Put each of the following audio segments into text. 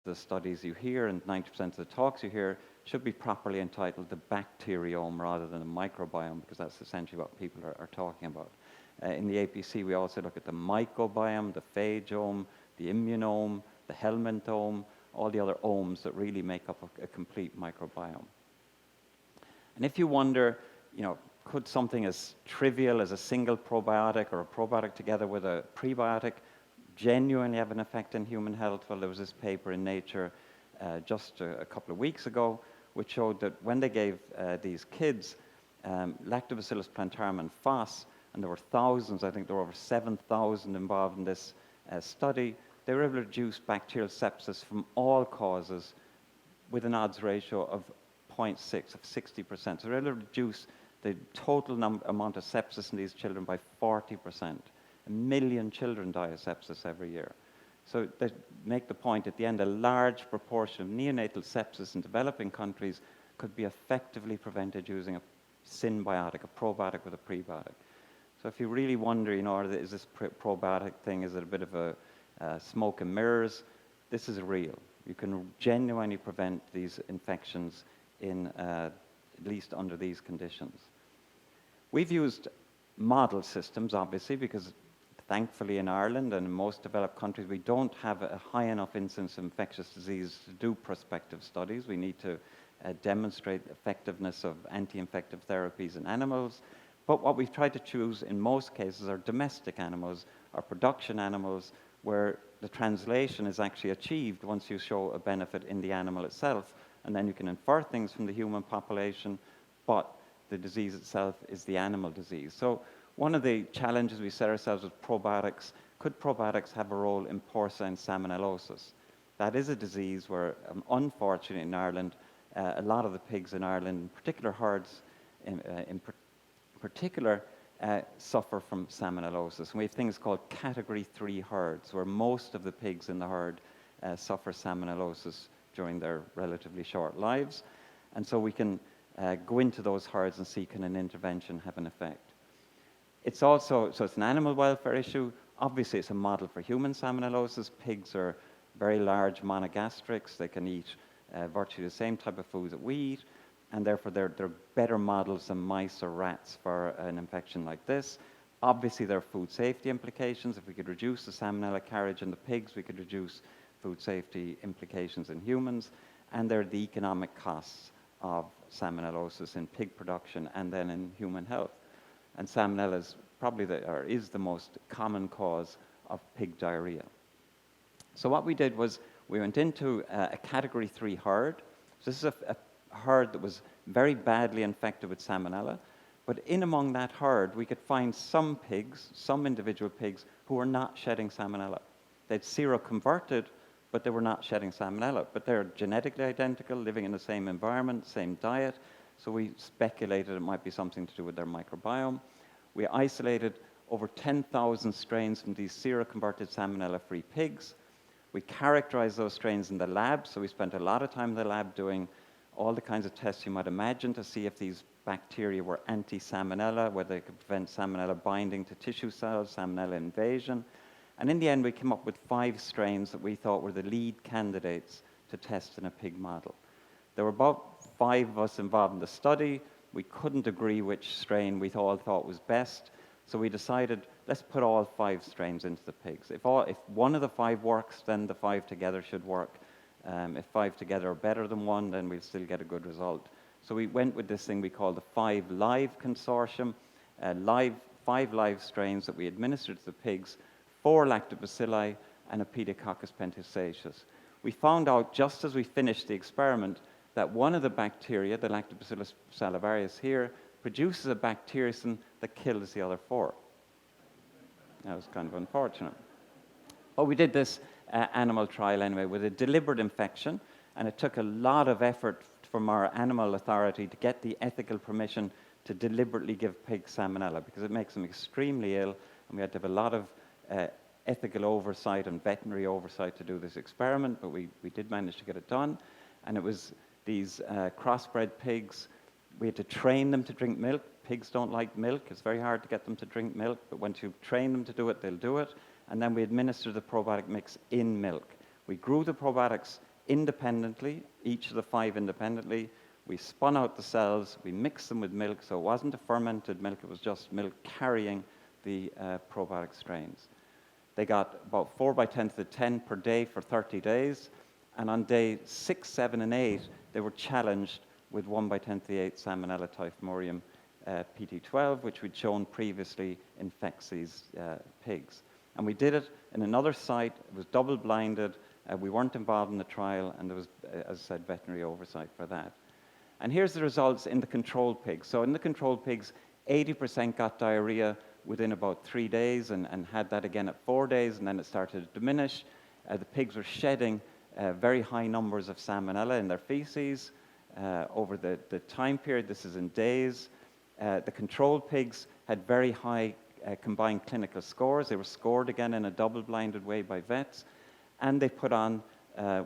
the studies you hear and 90% of the talks you hear should be properly entitled the bacteriome rather than the microbiome, because that's essentially what people are talking about. In the APC, we also look at the mycobiome, the phagome, the immunome, the helminthome, all the other omes that really make up a complete microbiome. And if you wonder, could something as trivial as a single probiotic or a probiotic together with a prebiotic genuinely have an effect in human health? Well, there was this paper in Nature just a couple of weeks ago which showed that when they gave these kids Lactobacillus plantarum and FOS, and there were thousands, I think there were over 7,000 involved in this study, they were able to reduce bacterial sepsis from all causes with an odds ratio of 0.6, of 60%. So they were able to reduce the total amount of sepsis in these children by 40%. 1 million children die of sepsis every year. So they make the point at the end, a large proportion of neonatal sepsis in developing countries could be effectively prevented using a synbiotic, a probiotic with a prebiotic. So if you really wonder, is this probiotic thing, is it a bit of a smoke and mirrors? This is real. You can genuinely prevent these infections in at least under these conditions. We've used model systems, obviously, because thankfully in Ireland and in most developed countries, we don't have a high enough incidence of infectious disease to do prospective studies. We need to demonstrate effectiveness of anti-infective therapies in animals. But what we've tried to choose in most cases are domestic animals, or production animals, where the translation is actually achieved once you show a benefit in the animal itself. And then you can infer things from the human population, but the disease itself is the animal disease. So one of the challenges we set ourselves with probiotics, could probiotics have a role in porcine salmonellosis? That is a disease where, unfortunately in Ireland, a lot of the pigs in Ireland, in particular herds, in particular, suffer from salmonellosis. And we have things called category 3 herds, where most of the pigs in the herd suffer salmonellosis during their relatively short lives. And so we can go into those herds and see, can an intervention have an effect? It's also, so it's an animal welfare issue. Obviously, it's a model for human salmonellosis. Pigs are very large monogastrics. They can eat virtually the same type of food that we eat, and therefore they're better models than mice or rats for an infection like this. Obviously, there are food safety implications. If we could reduce the salmonella carriage in the pigs, we could reduce food safety implications in humans, and there are the economic costs of salmonellosis in pig production and then in human health. And salmonella is probably is the most common cause of pig diarrhea. So what we did was we went into a category 3 herd. So this is a herd that was very badly infected with salmonella, but in among that herd we could find some pigs, some individual pigs, who were not shedding salmonella. They'd seroconverted, but they were not shedding salmonella. But they're genetically identical, living in the same environment, same diet. So we speculated it might be something to do with their microbiome. We isolated over 10,000 strains from these seroconverted salmonella-free pigs. We characterized those strains in the lab, so we spent a lot of time in the lab doing all the kinds of tests you might imagine to see if these bacteria were anti-salmonella, whether they could prevent salmonella binding to tissue cells, salmonella invasion. And in the end, we came up with 5 strains that we thought were the lead candidates to test in a pig model. There were about 5 of us involved in the study. We couldn't agree which strain we all thought was best, so we decided, let's put all 5 strains into the pigs. If one of the 5 works, then the 5 together should work. If 5 together are better than 1, then we'll still get a good result. So we went with this thing we call the 5 Live Consortium, 5 live strains that we administered to the pigs, 4 lactobacilli and a Pediococcus pentaceatus. We found out just as we finished the experiment that one of the bacteria, the Lactobacillus salivarius here, produces a bactericin that kills the other 4. That was kind of unfortunate. But we did this animal trial anyway with a deliberate infection, and it took a lot of effort from our animal authority to get the ethical permission to deliberately give pigs salmonella, because it makes them extremely ill, and we had to have a lot of ethical oversight and veterinary oversight to do this experiment, but we did manage to get it done. And it was these crossbred pigs. We had to train them to drink milk. Pigs don't like milk. It's very hard to get them to drink milk, but once you train them to do it, they'll do it. And then we administered the probiotic mix in milk. We grew the probiotics independently, each of the 5 independently. We spun out the cells, we mixed them with milk, so it wasn't a fermented milk, it was just milk carrying the probiotic strains. They got about 4 by 10 to the 10 per day for 30 days, and on day 6, 7, and 8, they were challenged with 1 by 10 to the 8 Salmonella typhimurium PT12, which we'd shown previously infects these pigs. And we did it in another site. It was double-blinded. We weren't involved in the trial, and there was, as I said, veterinary oversight for that. And here's the results in the control pigs. So in the control pigs, 80% got diarrhea within about 3 days and had that again at 4 days, and then it started to diminish. The pigs were shedding very high numbers of salmonella in their feces over the time period. This is in days. The control pigs had very high combined clinical scores. They were scored again in a double-blinded way by vets, and they put on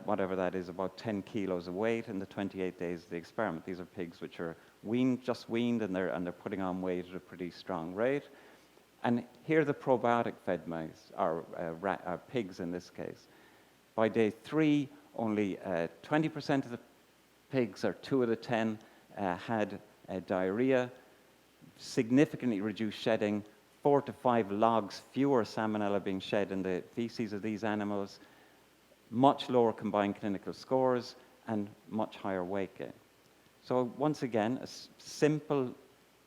whatever that is, about 10 kilos of weight in the 28 days of the experiment. These are pigs which are just weaned, and they're putting on weight at a pretty strong rate. And here are the probiotic-fed mice, or pigs in this case. By day 3, only 20% of the pigs, or 2 of the 10, had diarrhea, significantly reduced shedding, 4 to 5 logs fewer salmonella being shed in the feces of these animals, much lower combined clinical scores, and much higher weight gain. So once again, a simple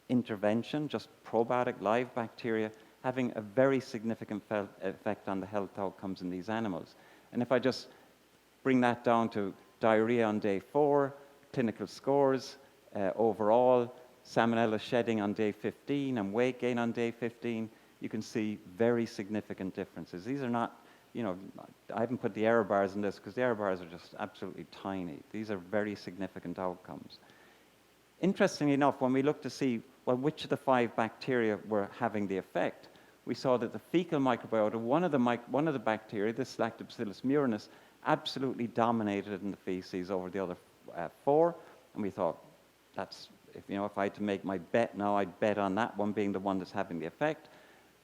intervention, just probiotic live bacteria, having a very significant effect on the health outcomes in these animals. And if I just bring that down to diarrhea on day 4, clinical scores overall, salmonella shedding on day 15, and weight gain on day 15, you can see very significant differences. These are not, I haven't put the error bars in this because the error bars are just absolutely tiny. These are very significant outcomes. Interestingly enough, when we looked to see, well, which of the 5 bacteria were having the effect, we saw that the fecal microbiota, one of the bacteria, this Lactobacillus murinus, absolutely dominated in the feces over the other 4, and we thought, if I had to make my bet now, I'd bet on that one being the one that's having the effect.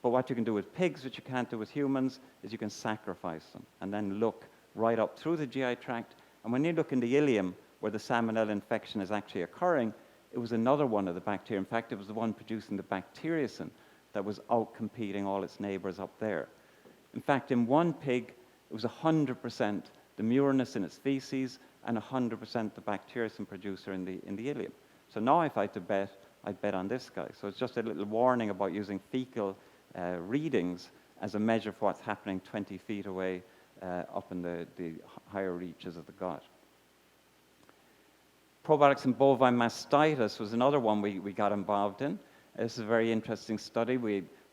But what you can do with pigs, which you can't do with humans, is you can sacrifice them and then look right up through the GI tract. And when you look in the ileum, where the salmonella infection is actually occurring, it was another one of the bacteria. In fact, it was the one producing the bacteriocin that was out-competing all its neighbors up there. In fact, in one pig, it was 100% the murinus in its feces and 100% the bacteriocin producer in the ileum. So now if I had to bet, I'd bet on this guy. So it's just a little warning about using fecal readings as a measure for what's happening 20 feet away up in the higher reaches of the gut. Probiotics in bovine mastitis was another one we got involved in. This is a very interesting study.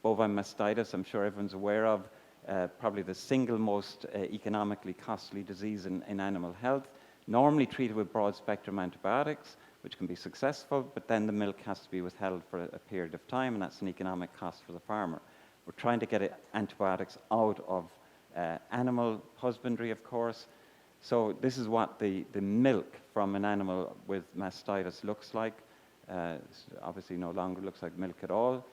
Bovine mastitis, I'm sure everyone's aware of, probably the single most economically costly disease in animal health, normally treated with broad-spectrum antibiotics, which can be successful, but then the milk has to be withheld for a period of time, and that's an economic cost for the farmer. We're trying to get antibiotics out of animal husbandry, of course. So this is what the milk from an animal with mastitis looks like. Obviously no longer looks like milk at all.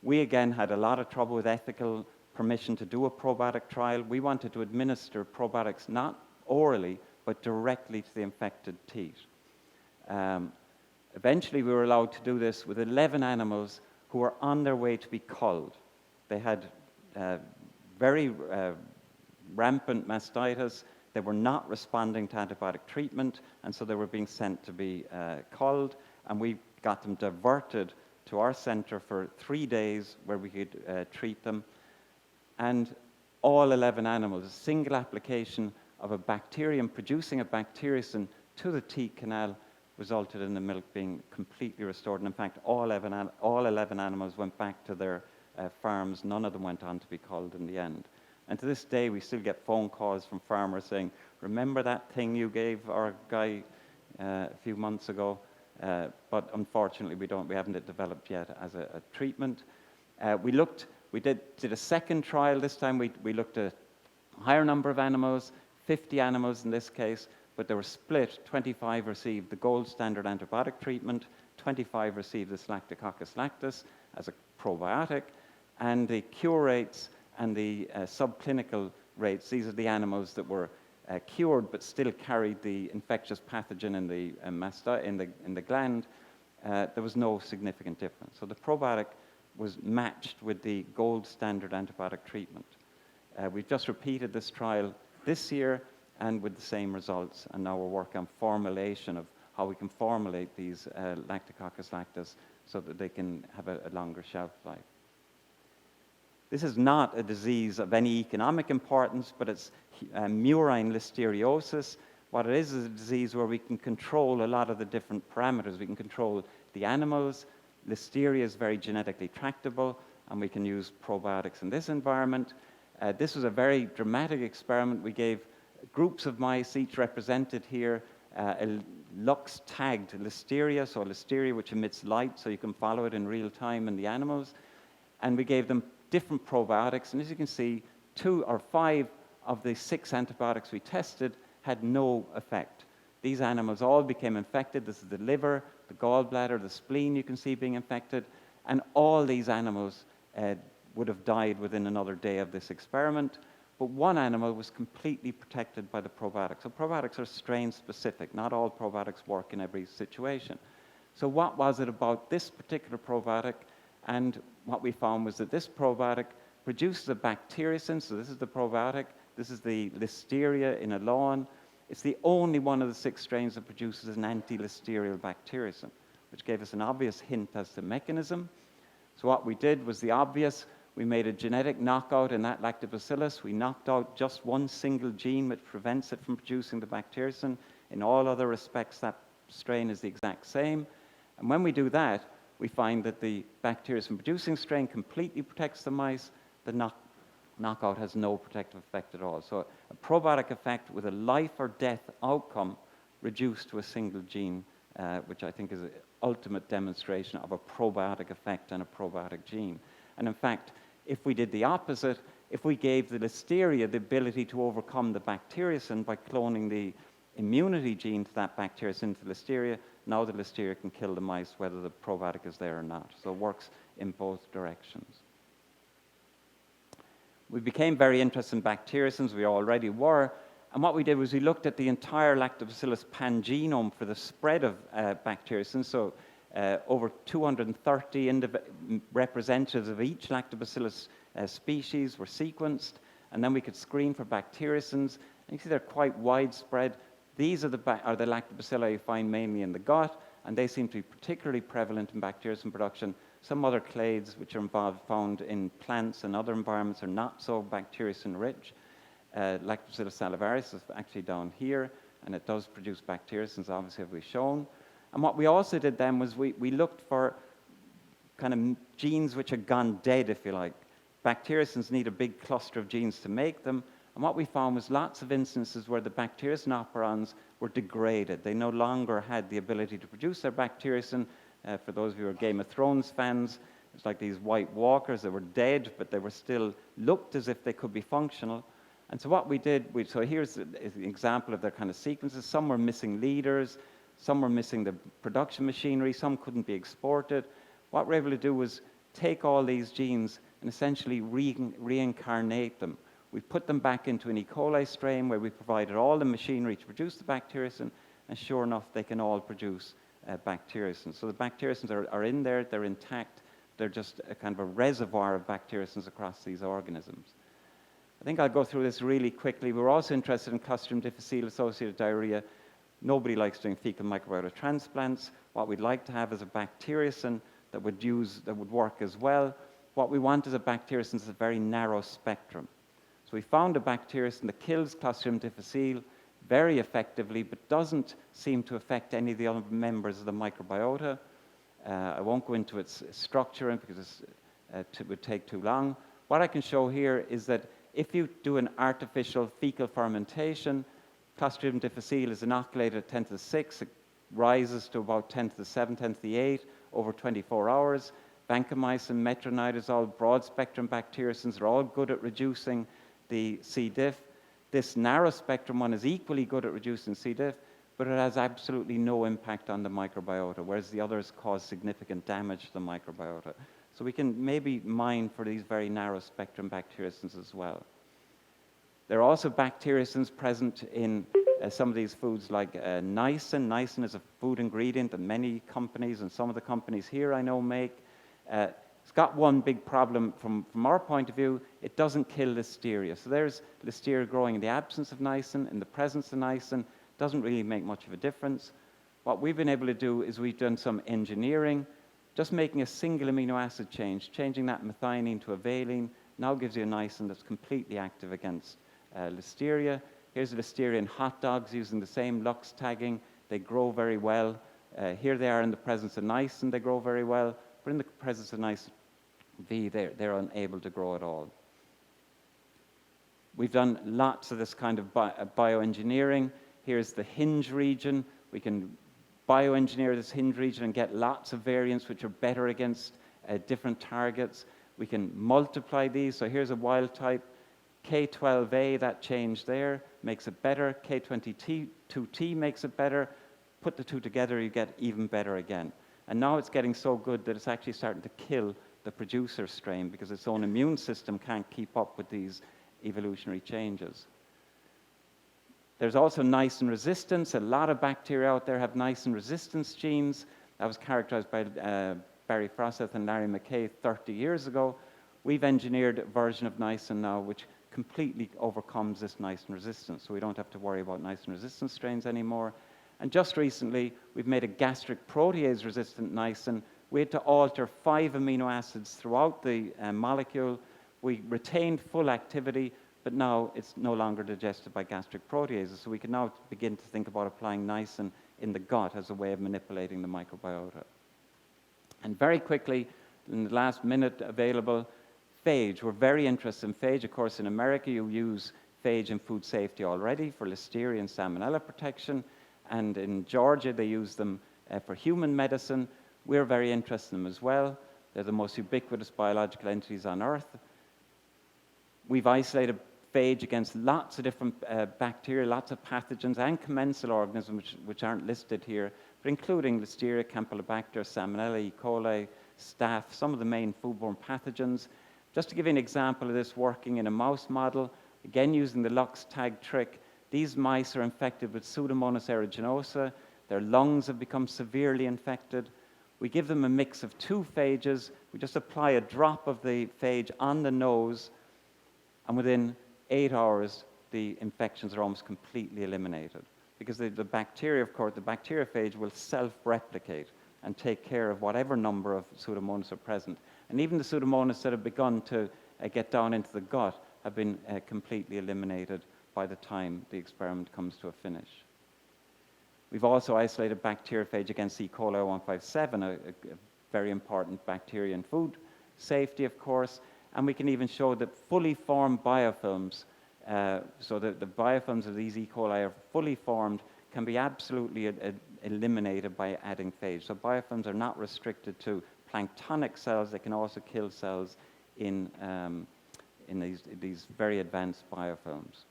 We again had a lot of trouble with ethical permission to do a probiotic trial. We wanted to administer probiotics not orally, but directly to the infected teat. Eventually we were allowed to do this with 11 animals who were on their way to be culled. They had very rampant mastitis. They were not responding to antibiotic treatment, and so they were being sent to be culled, and we got them diverted to our center for 3 days where we could treat them. And all 11 animals, a single application of a bacterium producing a bacteriocin to the teat canal resulted in the milk being completely restored. And in fact, all 11 animals went back to their farms. None of them went on to be culled in the end. And to this day, we still get phone calls from farmers saying, remember that thing you gave our guy a few months ago? But unfortunately, we haven't it developed yet as a treatment. We did a second trial. This time we looked at a higher number of animals, 50 animals in this case, but they were split. 25 received the gold standard antibiotic treatment, 25 received the Lactococcus lactis as a probiotic, and the cure rates and the subclinical rates, these are the animals that were cured but still carried the infectious pathogen in the gland, there was no significant difference. So the probiotic was matched with the gold standard antibiotic treatment. We've just repeated this trial this year and with the same results, and now we're working on formulation of how we can formulate these Lactococcus lactis so that they can have a longer shelf life. This is not a disease of any economic importance, but it's murine listeriosis. What it is a disease where we can control a lot of the different parameters. We can control the animals. Listeria is very genetically tractable, and we can use probiotics in this environment. This was a very dramatic experiment. We gave groups of mice, each represented here, a lux-tagged listeria, so listeria which emits light, so you can follow it in real time in the animals. And we gave them different probiotics, and as you can see, 2 or 5 of the 6 antibiotics we tested had no effect. These animals all became infected. This is the liver, the gallbladder, the spleen you can see being infected, and all these animals would have died within another day of this experiment. But one animal was completely protected by the probiotics. So probiotics are strain-specific. Not all probiotics work in every situation. So what was it about this particular probiotic? And what we found was that this probiotic produces a bacteriocin. So this is the probiotic. This is the listeria in a lawn. It's the only one of the 6 strains that produces an anti-listerial bacteriocin, which gave us an obvious hint as to mechanism. So what we did was the obvious. We made a genetic knockout in that lactobacillus. We knocked out just one single gene which prevents it from producing the bacteriocin. In all other respects, that strain is the exact same. And when we do that, we find that the bacteriocin-producing strain completely protects the mice. The knockout has no protective effect at all. So a probiotic effect with a life or death outcome reduced to a single gene, which I think is an ultimate demonstration of a probiotic effect and a probiotic gene. And in fact, if we did the opposite, if we gave the listeria the ability to overcome the bacteriocin by cloning the immunity gene to that bacteriocin to listeria, now the listeria can kill the mice whether the probiotic is there or not. So it works in both directions. We became very interested in bacteriocins, we already were, and what we did was we looked at the entire Lactobacillus pangenome for the spread of bacteriocins. So over 230 representatives of each Lactobacillus species were sequenced, and then we could screen for bacteriocins. And you see they're quite widespread. These are the lactobacilli you find mainly in the gut, and they seem to be particularly prevalent in bacteriocin production. Some other clades which are found in plants and other environments are not so bacteriocin-rich. Lactobacillus salivarius is actually down here, and it does produce bacteriocins, obviously, as we've shown. And what we also did then was we looked for kind of genes which had gone dead, if you like. Bacteriocins need a big cluster of genes to make them. And what we found was lots of instances where the bacteriocin operons were degraded. They no longer had the ability to produce their bacteriocin. For those of you who are Game of Thrones fans, it's like these white walkers that were dead, but they were still looked as if they could be functional. And so what we did, so here's an example of their kind of sequences. Some were missing leaders, some were missing the production machinery, some couldn't be exported. What we're able to do was take all these genes and essentially reincarnate them. We put them back into an E. coli strain where we provided all the machinery to produce the bacteriocin, and sure enough, they can all produce bacteriocins. So the bacteriocins are in there, they're intact, they're just a kind of a reservoir of bacteriocins across these organisms. I think I'll go through this really quickly. We're also interested in Clostridium difficile-associated diarrhea. Nobody likes doing fecal microbiota transplants. What we'd like to have is a bacteriocin that would work as well. What we want is a bacteriocin that's a very narrow spectrum. So we found a bacteriocin that kills Clostridium difficile very effectively, but doesn't seem to affect any of the other members of the microbiota. I won't go into its structure because it would take too long. What I can show here is that if you do an artificial fecal fermentation, Clostridium difficile is inoculated at 10 to the 6. It rises to about 10 to the 7, 10 to the 8 over 24 hours. Vancomycin, metronidazole, broad-spectrum bacteriocins are all good at reducing the C. diff. This narrow spectrum one is equally good at reducing C. diff, but it has absolutely no impact on the microbiota, whereas the others cause significant damage to the microbiota. So we can maybe mine for these very narrow spectrum bacteriocins as well. There are also bacteriocins present in some of these foods like niacin. Niacin is a food ingredient that many companies, and some of the companies here I know make. It's got one big problem from our point of view: it doesn't kill listeria. So there's listeria growing in the absence of niacin. In the presence of niacin, doesn't really make much of a difference. What we've been able to do is we've done some engineering, just making a single amino acid change, changing that methionine to a valine, now gives you a niacin that's completely active against listeria. Here's listeria in hot dogs using the same Lux tagging. They grow very well. Here they are in the presence of niacin, they grow very well, but in the presence of niacin V, they're unable to grow at all. We've done lots of this kind of bioengineering. Here's the hinge region. We can bioengineer this hinge region and get lots of variants which are better against different targets. We can multiply these. So here's a wild type. K12A, that change there, makes it better. K22T makes it better. Put the two together, you get even better again. And now it's getting so good that it's actually starting to kill the producer strain because its own immune system can't keep up with these evolutionary changes. There's also niacin resistance. A lot of bacteria out there have niacin resistance genes. That was characterized by Barry Froseth and Larry McKay 30 years ago. We've engineered a version of niacin now which completely overcomes this niacin resistance, so we don't have to worry about niacin resistant strains anymore. And just recently, we've made a gastric protease resistant niacin. We had to alter 5 amino acids throughout the molecule. We retained full activity, but now it's no longer digested by gastric proteases. So we can now begin to think about applying niacin in the gut as a way of manipulating the microbiota. And very quickly, in the last minute available, phage. We're very interested in phage. Of course, in America, you use phage in food safety already for listeria and salmonella protection. And in Georgia, they use them for human medicine. We're very interested in them as well. They're the most ubiquitous biological entities on Earth. We've isolated phage against lots of different bacteria, lots of pathogens, and commensal organisms which aren't listed here, but including Listeria, Campylobacter, Salmonella, E. coli, Staph, some of the main foodborne pathogens. Just to give you an example of this working in a mouse model, again using the Lux tag trick, these mice are infected with Pseudomonas aeruginosa. Their lungs have become severely infected. We give them a mix of 2 phages. We just apply a drop of the phage on the nose, and within 8 hours, the infections are almost completely eliminated. Because the bacteria, of course, the bacteriophage will self-replicate and take care of whatever number of Pseudomonas are present. And even the Pseudomonas that have begun to get down into the gut have been completely eliminated by the time the experiment comes to a finish. We've also isolated bacteriophage against E. coli 157, a very important bacteria in food safety, of course. And we can even show that fully formed biofilms, so that the biofilms of these E. coli are fully formed, can be absolutely eliminated by adding phage. So biofilms are not restricted to planktonic cells. They can also kill cells in these very advanced biofilms.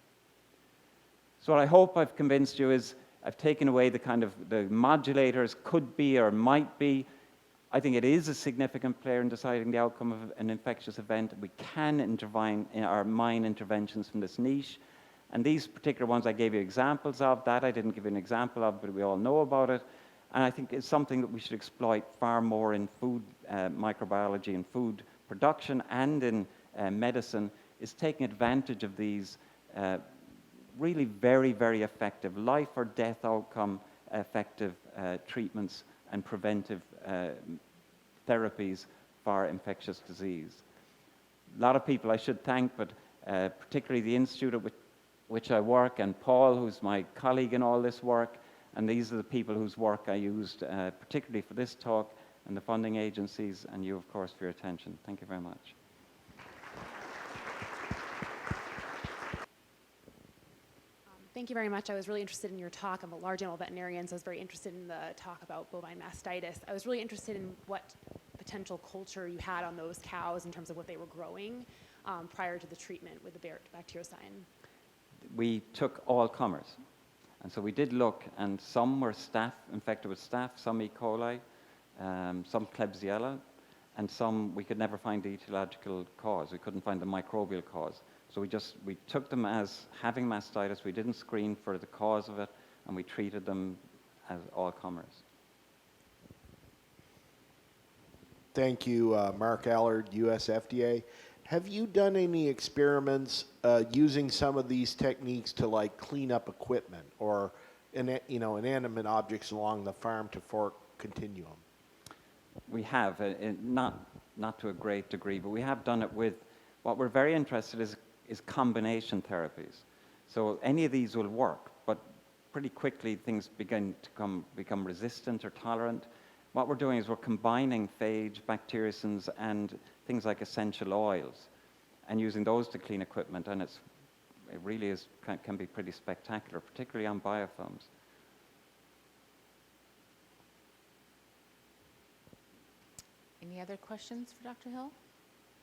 So what I hope I've convinced you is I've taken away the kind of the modulators could be or might be. I think it is a significant player in deciding the outcome of an infectious event. We can intervene in our mine interventions from this niche. And these particular ones I gave you examples of. That I didn't give you an example of, but we all know about it. And I think it's something that we should exploit far more in food microbiology and food production and in medicine, is taking advantage of these really very, very effective, life or death outcome effective treatments and preventive therapies for infectious disease. A lot of people I should thank, but particularly the institute at which I work, and Paul, who's my colleague in all this work, and these are the people whose work I used particularly for this talk, and the funding agencies, and you, of course, for your attention. Thank you very much. Thank you very much. I was really interested in your talk. I'm a large animal veterinarian, so I was very interested in the talk about bovine mastitis. I was really interested in what potential culture you had on those cows in terms of what they were growing prior to the treatment with the bactericide. We took all comers. And so we did look, and some were staph, infected with staph, some E. coli, some Klebsiella, and some we could never find the etiological cause. We couldn't find the microbial cause. So we took them as having mastitis. We didn't screen for the cause of it, and we treated them as all comers. Thank you, Mark Allard, US FDA. Have you done any experiments using some of these techniques to like clean up equipment or inanimate objects along the farm to fork continuum? We have, not to a great degree, but we have done it with, what we're very interested in is combination therapies. So any of these will work, but pretty quickly things begin to become resistant or tolerant. What we're doing is we're combining phage, bacteriocins, and things like essential oils, and using those to clean equipment, and it really can be pretty spectacular, particularly on biofilms. Any other questions for Dr. Hill?